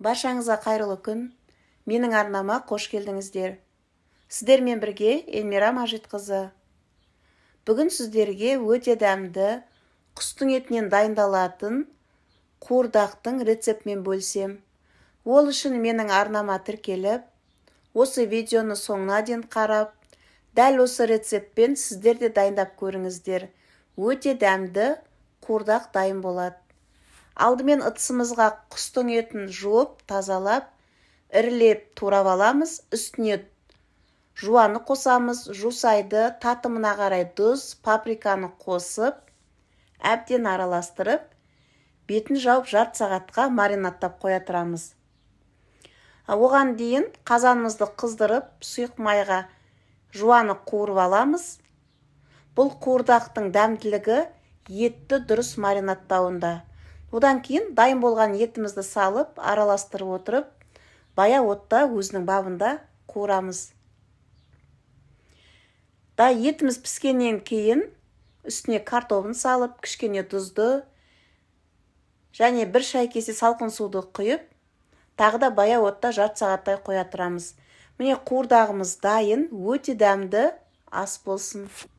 Баршаңызға қайырлы күн. Менің арнама қош келдіңіздер. Сіздермен бірге Эльмира Мажитқызы. Бүгін сіздерге өте дәмді құстың етінен дайындалатын қуырдақтың рецептімен бөлсем. Ол үшін менің арнама тіркеліп, осы видеоны соңына дейін қарап, дәл осы рецептпен сіздер де дайындап көріңіздер. Өте дәмді қуырдақ дайын болады. Алдымен ыдысымызға құстың етін жуып, тазалап, ірілеп турап аламыз. Үстіне жуаны қосамыз, жусайды, татымына қарай тұз, паприканы қосып, әбден араластырып, бетін жауып жарты сағатқа маринадтап қоя тұрамыз. Оған дейін қазанымызды қыздырып, сұйық майға жуаны қуырып аламыз. Бұл қуырдақтың дәмділігі етті дұрыс маринадтауында. Одан кейін дайын болған етімізді салып, араластырып отырып, бая отта өзінің бабында қуырамыз. Етіміз піскеннен кейін үстіне картоплын салып, кішкене тұзды және бір шай кесе салқын суды құйып, тағы да бая отта жарты сағаттай қоя тұрамыз. Міне қуырдағымыз дайын, өте дәмді ас болсын.